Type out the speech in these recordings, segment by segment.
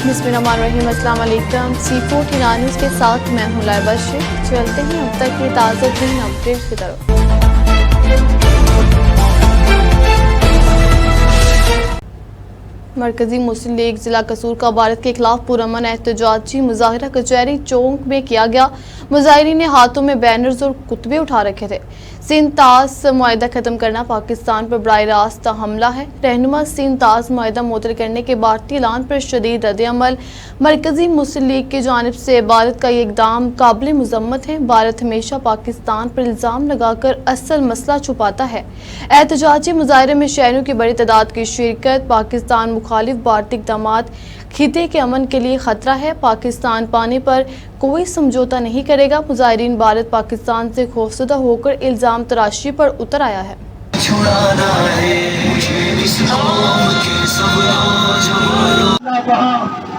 बिस्मिल्लाहिर्रहमानिर्रहीम। अस्सलाम वालेकुम। C14 न्यूज़ के साथ मैं हूं लाइबा शेख। चलते हैं अब तक के ताज़ा तरीन अपडेट्स की तरफ। मरकजी मुस्लिम लीग जिला कसूर का भारत के खिलाफ पुरअमन एहतजाजी मुजाहिरा कचहरी चौक में किया गया। मुजाहिरीन ने हाथों में बैनर्स और कुतबे उठा रखे थे। सिंध ताज मुआहदा खत्म करना पाकिस्तान पर बराह रास्त हमला है। रहनुमा सिंध ताज मुआहदा मुअत्तल करने के भारतीय ऐलान पर शदीद रद्द-ए-अमल। मरकजी मुस्लिम लीग की जानिब से भारत का ये इक़दाम काबिल मुज़म्मत है। भारत हमेशा पाकिस्तान पर इल्ज़ाम लगाकर असल मसला छुपाता है। एहतजाजी मुजाहिरे में शहरियों की बड़ी तादाद की शिरकत। पाकिस्तान मुखालिफ भारतीय इक़दामात खिते के अमन के लिए खतरा है। पाकिस्तान पानी पर कोई समझौता नहीं करेगा। मुजाहिरीन भारत पाकिस्तान से खौफजदा होकर इल्ज़ाम तराशी पर उतर आया है।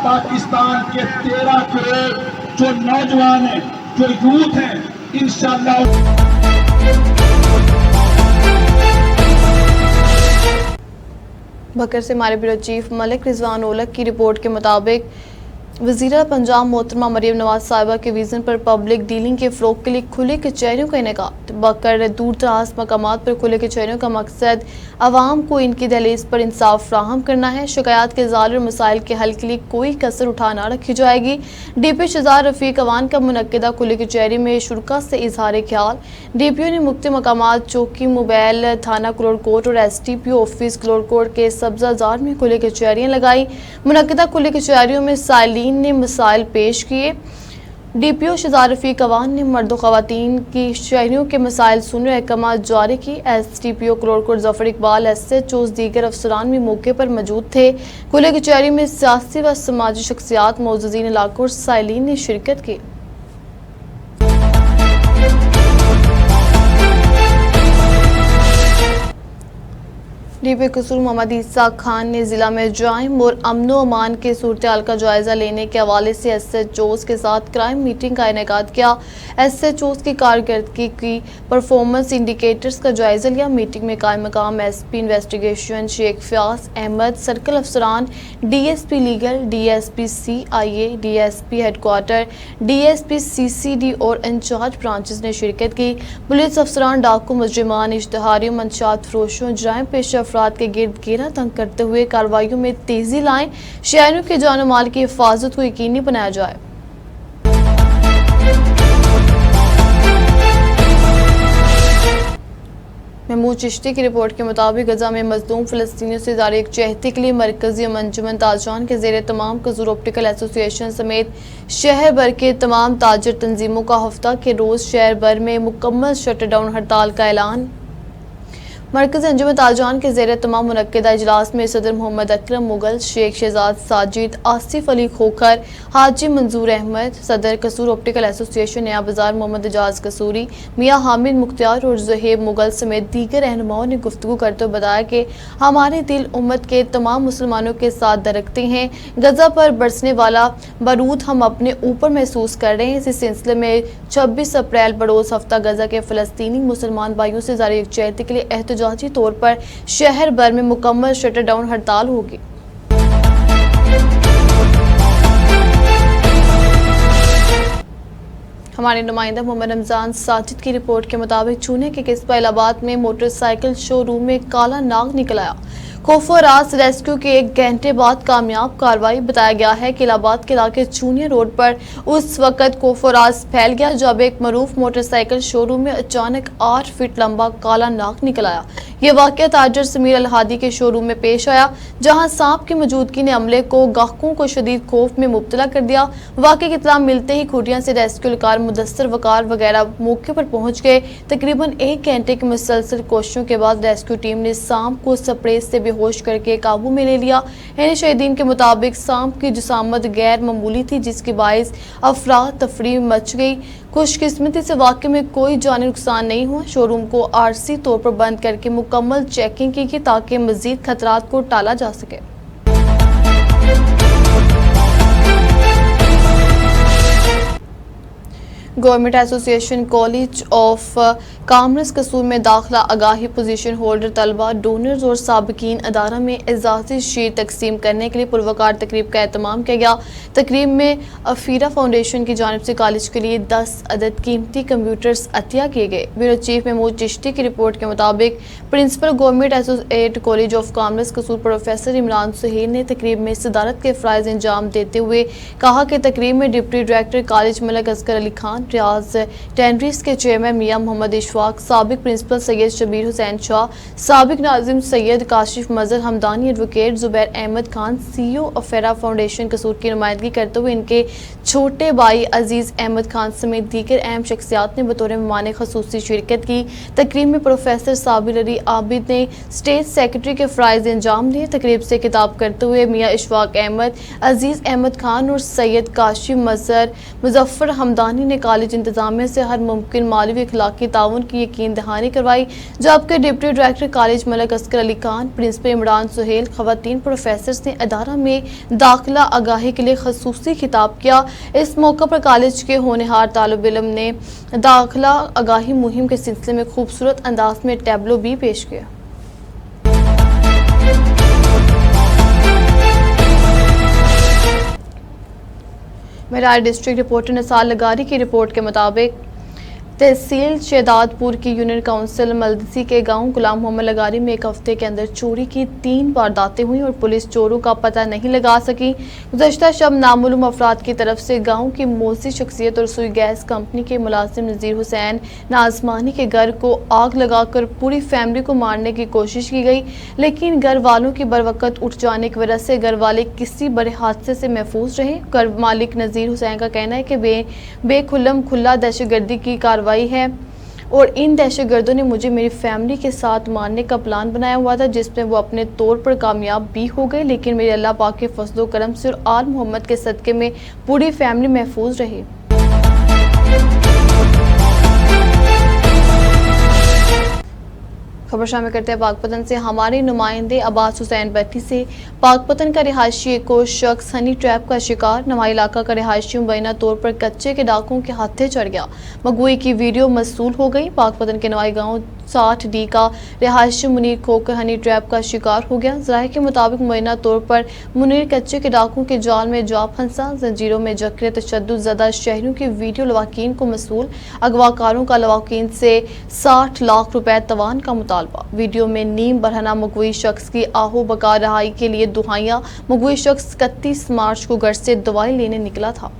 पाकिस्तान के 13 करोड़ जो नौजवान हैं, जो यूथ हैं, इंशाअल्लाह बकर से हमारे ब्यूरो चीफ मलिक रिजवान ओलक की रिपोर्ट के मुताबिक वज़ीर पंजाब मोहतरमा मरीम नवाज साहिबा के विज़न पर पब्लिक डीलिंग के फ़रोग़ के लिए खुले कचहरियों का इनेकाद। बकर दूर दराज मकामात पर खुले कचहरियों का मकसद आवाम को इनकी दहलीज पर इंसाफ फ्राहम करना है। शिकायत के ज़ालिर मसाइल के हल के लिए कोई कसर उठा ना रखी जाएगी। DP शहजाद रफ़ीक अवान का मुनक्किदा खुली कचहरी में शुरका से इजहार ख्याल। DPO ने मुख्त मकामात चौकी मोबाइल थाना क्लोरकोट और STPO ऑफिस क्लोरकोट के सब्ज़ाजार में खुली कचहरियाँ लगाई। मुनक्किदा खुली कचहरियों में साइलिन ने मसाइल पेश किए। DPO शहजाद रफ़ीक अवान ने मर्द ख़वातीन की शहरियों के मसाइल सुन अहकामात जारी की। STPO क्लोरकोट ज़फ़र इकबाल SHOs दीगर अफसरान भी मौके पर मौजूद थे। खुले कचहरी में सियासी व समाजी शख्सियात मौजूदीन इलाकों और साइलिन ने शिरकत की। DP कसूर मोहम्मद ईसा खान ने जिला में जराइम और अमनो अमान के सूरत हाल का जायजा लेने के हवाले से SHOs के साथ क्राइम मीटिंग का इनेकाद किया। SHOs की कारकर्दगी की परफॉर्मेंस इंडिकेटर्स का जायजा लिया। मीटिंग में कायम मकाम SP investigation Sheikh Fayyaz Ahmed, circle अफसरान, DSP legal, DSP CIA, DSP headquarter, DSP CCD और इंचार्ज ब्रांचेस ने शिरकत की। पुलिस अफसरान, डाकू, मुजरिमान, इश्तिहारियों, मंशात फरोशों, जराइम पेशा अफराद के गिर्द घेरा तंग करते हुए कार्रवाइयों में तेजी लाएं। शहरियों के जान माल की हिफाजत को यकीनी बनाया जाए। महमूद चिश्ती की रिपोर्ट के मुताबिक गजा में मजलूम फ़लस्तीनियों से जारी यकजहती के लिए मरकजी अंजुमन ताजरान के ज़ेर तमाम कसूर ऑप्टिकल एसोसिएशन समेत शहर भर के तमाम ताजर तंजीमों का हफ्ता के रोज़ शहर भर में मुकम्मल शटडाउन हड़ताल का ऐलान। मरकज़ी अंजुमन ताजरान के ज़ेर तमाम मुनक्किदा इजलास में सदर मोहम्मद अकरम मुगल, शेख शहजाद साजिद, आसिफ अली खोखर, हाजी मंजूर अहमद, सदर कसूर ऑप्टिकल एसोसिएशन नया बाजार मोहम्मद एजाज कसूरी, मियाँ हामिद मुख्तियार और ज़ुहैब मुगल समेत दीगर रहनुमाओं ने गुफ्तगू करते हुए बताया कि हमारे दिल उम्मत के तमाम मुसलमानों के साथ धड़कते हैं। गजा पर बरसने वाला बारूद हम अपने ऊपर महसूस कर रहे हैं। इसी सिलसिले में 26 अप्रैल बरोज़ हफ्ता गजा के फ़लस्तीनी मुसलमान भाइयों से जारी यकजहती के लिए एहतजाजी तौर पर शहर भर में मुकम्मल शटडाउन हड़ताल होगी। हमारे नुमाइंदा मोहम्मद रमजान साजिद की रिपोर्ट के मुताबिक चूने के किस्बा इलाहाबाद में मोटरसाइकिल शोरूम में काला नाग निकल आया। खोफराज रेस्क्यू के 1 घंटे बाद कामयाब कार्रवाई। बताया गया है कि इलाहाबाद के इलाके चूनिया रोड पर उस वक्त खोफराज फैल गया जब एक मरूफ मोटरसाइकिल शोरूम में अचानक 8 फीट लंबा काला नाग निकल आया। ये वाक़या ताजर समीर अलहादी के शोरूम में पेश आया, जहां सांप की मौजूदगी ने अमले को गाहकों को शदीद खौफ में मुब्तला कर दिया। वाक़े की इत्तला मिलते ही खुटिया से रेस्क्यू कार, मुदस्सर वकार वगैरह मौके पर पहुंच गए। तकरीबन 1 घंटे की मुसलसल कोशिशों के बाद रेस्क्यू टीम ने सांप को स्प्रे से बेहोश करके काबू में ले लिया। इन शहीदीन के मुताबिक सांप की जिसामत गैर मामूली थी, जिसके बायस अफरा तफरी मच गई। खुशकिस्मती से वाक़े में कोई जानी नुकसान नहीं हुआ। शोरूम को आरसी तौर पर बंद करके मुकम्मल चेकिंग की ताकि मजीद खतरात को टाला जा सके। Government association college of commerce कसूर में दाखिला आगाही पोजीशन होल्डर तलबा डोनर्स और साबिकीन अदारा में एजाज़ी शीट तकसीम करने के लिए पुरवकार तकरीब का एहतमाम किया गया। तकरीब में अफीरा फाउंडेशन की जानिब से कॉलेज के लिए 10 अदद कीमती कंप्यूटर्स अतिया किए गए। ब्यूरो चीफ महमूद चिश्ती की रिपोर्ट के मुताबिक principal government associate college of commerce Kasur professor Imran Sohail ने तकरीब में सदारत के फ़राइज़ अंजाम देते हुए कहा कि तकरीब में deputy director college Malik Asghar Ali Khan, Riaz tanneries के चेयरमैन मियां मोहम्मद इशफाक, साबिक प्रिंसिपल सैयद शबीर हुसैन शाह, साबिक नाजिम सैयद काशिफ मजहर हमदानी, एडवोकेट जुबैर अहमद खान, CEO अफेरा फाउंडेशन कसूर की नुमाइंदगी करते हुए इनके छोटे भाई अजीज़ अहमद खान समेत दीगर अहम शख्सियात ने बतौर मेहमान खसूसी शिरकत की। तकरीब में प्रोफेसर साबिर अली आबिद ने स्टेट सेक्रेटरी के फ़राइज़ अंजाम दिए। तकरीब से खिताब करते हुए मियां इशफाक अहमद, अजीज़ अहमद खान और सैयद काशिफ मजहर मुजफ्फर हमदानी ने कॉलेज इंतजामिया से हर मुमकिन माली व इखलाकी ताउन की यकीन दहानी करवाई, जबकि deputy director college Malik Asghar Ali Khan, principal Imran Sohail, खवातीन प्रोफेसर्स ने अदारा में दाखिला आगाही के लिए खसूसी खिताब किया। इस मौका पर कॉलेज के होनहार तालिब इल्म ने दाखिला आगाही मुहिम के सिलसिले में खूबसूरत अंदाज में टैबलो भी पेश किया। मेरार डिस्ट्रिक्ट रिपोर्टर निसार लगारी की रिपोर्ट के मुताबिक तहसील शहदादपुर की यूनियन काउंसिल मलदसी के गांव गुलाम मोहम्मद लगारी में एक हफ्ते के अंदर चोरी की 3 वारदातें हुई और पुलिस चोरों का पता नहीं लगा सकी। गुज़श्ता शब नामालूम अफराद की तरफ से गांव की मोसी शख्सियत और सुई गैस कंपनी के मुलाजिम नज़ीर हुसैन नाजमानी के घर को आग लगाकर पूरी फैमिली को मारने की कोशिश की गई, लेकिन घर वालों की बरवकत उठ जाने की वजह से घर वाले किसी बड़े हादसे से महफूज रहे। घर मालिक नज़ीर हुसैन का कहना है कि बेखुल्लम खुल्ला दहशतगर्दी की कार्रवाई है और इन दहशतगर्दों ने मुझे मेरी फैमिली के साथ मारने का प्लान बनाया हुआ था, जिसमें वो अपने तौर पर कामयाब भी हो गए, लेकिन मेरे अल्लाह पाक के फजलो करम से और आल मोहम्मद के सदक़े में पूरी फैमिली महफूज रही। खबर शामिल करते हैं पाकपतन से। हमारे नुमाइंदे अब्बास हुसैन भट्टी से पाकपतन का रिहायशी एक और शख्स हनी ट्रैप का शिकार। नवाई इलाका का रिहायशी मुबैना तौर पर कच्चे के डाकुओं के हाथे चढ़ गया। मगुई की वीडियो मसूल हो गई। पाकपतन के नवाई गांव 60D का रिहायशी मुनीर खोकर हनी ट्रैप का शिकार हो गया। ज़राए के मुताबिक मुबैना तौर पर मुनीर कच्चे के डाकुओं के जाल में जा फंसा। जंजीरों में जकरे तशद्दुद ज़दा शहरियों की वीडियो लवाकीन को मसूल। अगवाकारों का लवाकीन से 60 लाख रुपए तवान का मुतालबा। वीडियो में नीम बरहना मगुई शख्स की आहो बका रहाई के लिए दुहाइयां। मगुई शख्स 31 मार्च को घर से दवाई लेने निकला था।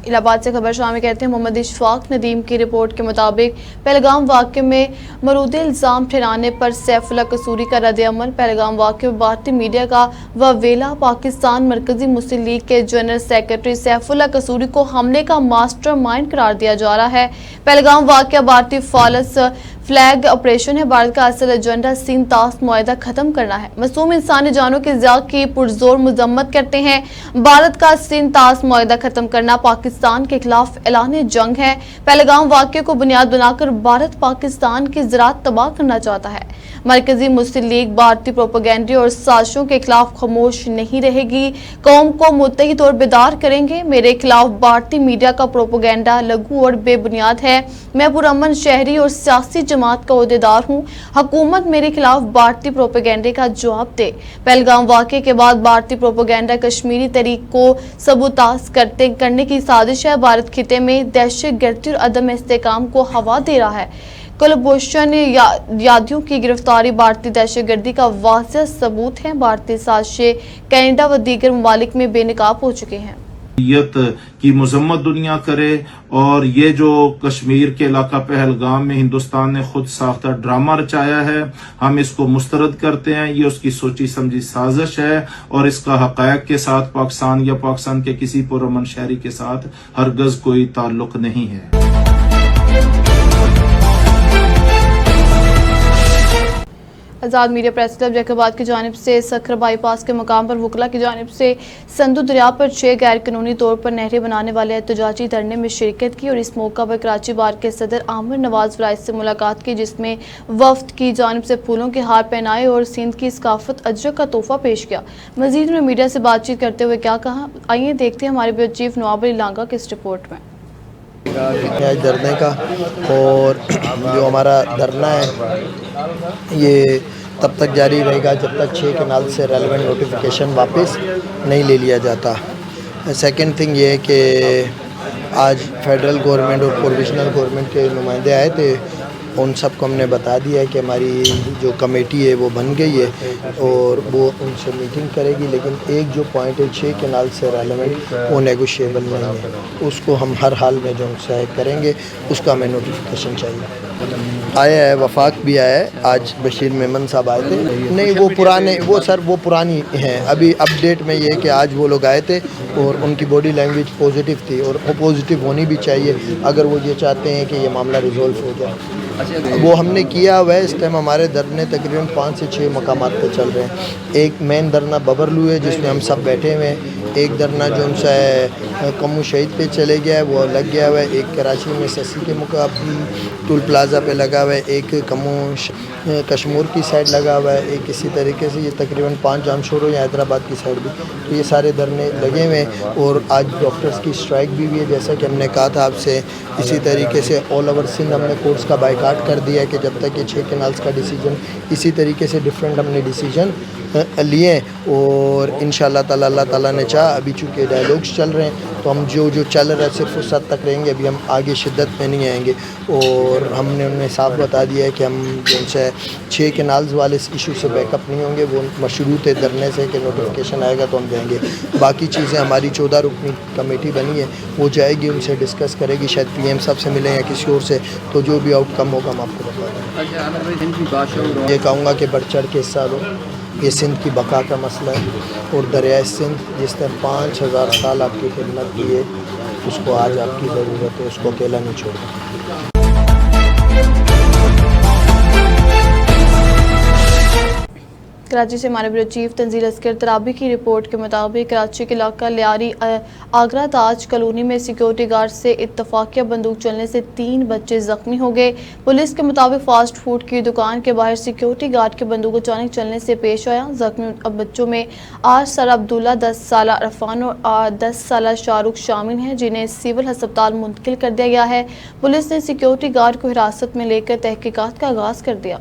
इलाहाबाद से खबर शामिल कहते हैं। मोहम्मद इशफाक नदीम की रिपोर्ट के मुताबिक पहलगाम वाक़े में मरूदे इल्ज़ाम ठहराने पर सैफुल्लाह कसूरी का रद्द-ए-अमल। पहलगाम वाक़े में भारतीय मीडिया का ववेला पाकिस्तान मरकज़ी मुस्लिम लीग के जनरल सेक्रेटरी सैफुल्लाह कसूरी को हमले का मास्टरमाइंड करार दिया जा रहा है। पहलगाम वाक़या भारतीय फॉल्स फ्लैग ऑपरेशन है। भारत का असल एजेंडा सिंध ताश मुआहिदा खत्म करना है। मासूम इंसानी जानों की ज़िया की पुरजोर मजम्मत करते हैं। भारत का सिंध ताश मुआहिदा खत्म करना पाकिस्तान के खिलाफ ऐलान जंग है। पहलगाम वाक़े को बुनियाद बनाकर भारत पाकिस्तान की ज़राअत तबाह करना चाहता है। मरकजी मुस्लिम लीग भारतीय प्रोपेगेंडे और साजिशों के खिलाफ खामोश नहीं रहेगी। कौम को मुत्तहिद और बेदार करेंगे। मेरे खिलाफ भारतीय मीडिया का प्रोपेगेंडा लघु और बेबुनियाद है। मैं पुरअमन शहरी और सियासी जमात का ओहदेदार हूँ। हुकूमत मेरे खिलाफ भारतीय प्रोपेगेंडे का जवाब दे। पहलगाम वाक़े के बाद भारतीय प्रोपेगेंडा कश्मीरी तहरीक को सबूताज करने की साजिश है। भारत खिते में दहशतगर्दी और अदम इस्तेहकाम को हवा दे रहा है। कुलभूषण यादव की गिरफ्तारी भारतीय दहशतगर्दी का वाज़ेह सबूत है। भारतीय साजिशें कनाडा व दीगर ममालिक में बेनकाब हो चुके हैं। की मजम्मत दुनिया करे और ये जो कश्मीर के इलाका पहलगाम में हिंदुस्तान ने खुद साख्ता ड्रामा रचाया है, हम इसको मुस्तरद करते हैं। ये उसकी सोची समझी साजिश है और इसका हक़ायक़ के साथ पाकिस्तान या पाकिस्तान के किसी पुरअमन शहरी के साथ हरगज कोई ताल्लुक नहीं है। आज़ाद मीडिया प्रेस क्लब जैकबाद की जानिब से सखर बाईपास के मकाम पर वकला की जानिब से संदू दरिया पर 6 गैर कानूनी तौर पर नहरें बनाने वाले एहतजाजी धरने में शिरकत की और इस मौका पर कराची बार के सदर आमिर नवाज वलायत से मुलाकात की, जिसमें वफ्द की जानिब से फूलों के हार पहनाए और सिंध की सकाफत अजरक का तोहफा पेश किया। मजीद में मीडिया से बातचीत करते हुए क्या कहा, आइए देखते हैं हमारे ब्यूरो चीफ नवाब अली लांगा की इस रिपोर्ट में। आज धरने का और जो हमारा धरना है ये तब तक जारी रहेगा जब तक 6 कैनाल से रेलेवेंट नोटिफिकेशन वापस नहीं ले लिया जाता। सेकंड थिंग ये है कि आज फेडरल गवर्नमेंट और प्रोविजनल गवर्नमेंट के नुमाइंदे आए थे, उन सबको हमने बता दिया है कि हमारी जो कमेटी है वो बन गई है और वो उनसे मीटिंग करेगी, लेकिन एक जो पॉइंट है 6 कैनाल से रेलेवेंट वो नेगोशिएबल नहीं है, उसको हम हर हाल में जो उनसे करेंगे उसका हमें नोटिफिकेशन चाहिए। आया है, वफाक भी आया है, आज बशीर मेमन साहब आए थे। नहीं वो पुराने वो पुरानी हैं, अभी अपडेट में ये कि आज वो लोग आए थे और उनकी बॉडी लैंग्वेज पॉजिटिव थी और वो पॉजिटिव होनी भी चाहिए अगर वो ये चाहते हैं कि ये मामला रिजॉल्व हो जाए। वो हमने किया हुआ है। इस टाइम हमारे धरने तकरीबन 5 से 6 मकामात पे चल रहे हैं। एक मेन धरना बबरलू है जिसमें हम सब बैठे हुए हैं, एक धरना जो उनसा है कमू शहीद पे चले गया है वो लग गया हुआ है, एक कराची में ससी के टूल प्लाजा पे लगा हुआ है, एक कमू कश्मीर की साइड लगा हुआ है, एक इसी तरीके से ये तकरीबन 5 जामशोरों या हैदराबाद की साइड भी, तो ये सारे धरने लगे हुए हैं। और आज डॉक्टर्स की स्ट्राइक भी हुई है, जैसा कि हमने कहा था आपसे। इसी तरीके से ऑल ओवर सिंध हमने कोर्ट्स का बाइकाट कर दिया है कि जब तक ये 6 कैनाल्स का डिसीजन, इसी तरीके से डिफरेंट हमने डिसीजन लिए और इंशाअल्लाह ताला अल्लाह ताला ने चाहा अभी चूँकि डायलॉग्स चल रहे हैं तो हम जो चल रहा है सिर्फ उस हद तक रहेंगे, अभी हम आगे शिद्दत में नहीं आएंगे। और हमने उन्हें साफ बता दिया है कि हम जो उनसे 6 कैनाल्स वाले इशू से बैकअप नहीं होंगे, वो मशरूत है धरने से कि नोटिफिकेशन आएगा तो हम जाएंगे। बाकी चीज़ें हमारी 14 रुकनी कमेटी बनी है, वो जाएगी उनसे डिस्कस करेगी, शायद PM साहब से मिलें या किसी और से, तो जो भी आउटकम होगा हम आपको बता देंगे। ये कहूँगा कि बढ़ चढ़ के हिस्सा लो, ये सिंध की बका का मसला है और दरियाए सिंध जिसने 5000 साल आपकी खिदमत की है उसको आज आपकी ज़रूरत है, उसको अकेला नहीं छोड़ना। कराची से हमारे ब्यूरो चीफ तंजील अस्कर तराबी की रिपोर्ट के मुताबिक कराची के इलाका लियारी आगरा ताज कॉलोनी में सिक्योरिटी गार्ड से इत्तफाकिया बंदूक चलने से 3 बच्चे जख्मी हो गए। पुलिस के मुताबिक फास्ट फूड की दुकान के बाहर सिक्योरिटी गार्ड की बंदूक अचानक चलने से पेश आया। जख्मी बच्चों में 8 साल अब्दुल्ला, 10 साल अरफान और 10 साल शाहरुख शामिल हैं, जिन्हें सिविल अस्पताल मुंतकिल कर दिया गया है। पुलिस ने सिक्योरिटी गार्ड को हिरासत में लेकर तहकीकात का आगाज कर दिया।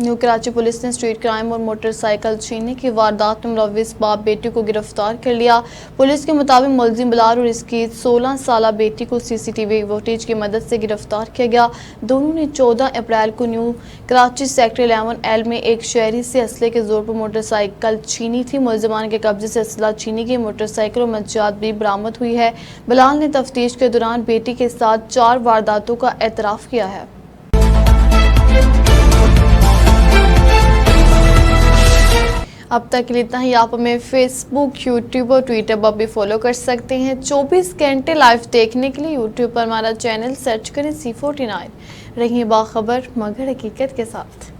न्यू कराची पुलिस ने स्ट्रीट क्राइम और मोटरसाइकिल छीनने की वारदात में मुलव्विस बाप बेटी को गिरफ्तार कर लिया। पुलिस के मुताबिक मुलजिम बिलाल और इसकी 16 साल बेटी को CCTV फुटेज की मदद से गिरफ्तार किया गया। दोनों ने 14 अप्रैल को न्यू कराची सेक्टर 11L में एक शहरी से असले के जोर पर मोटरसाइकिल छीनी थी। मुलजिमान के कब्जे से असला छीनी गई मोटरसाइकिल और मंशियात भी बरामद हुई है। बिलाल ने तफ्तीश के दौरान बेटी के साथ 4 वारदातों का एतराफ़ किया है। अब तक के लिए इतना ही। आप हमें फेसबुक, यूट्यूब और ट्विटर पर भी फॉलो कर सकते हैं। 24 घंटे लाइव देखने के लिए यूट्यूब पर हमारा चैनल सर्च करें C49। रहिए बाखबर मगर हकीकत के साथ।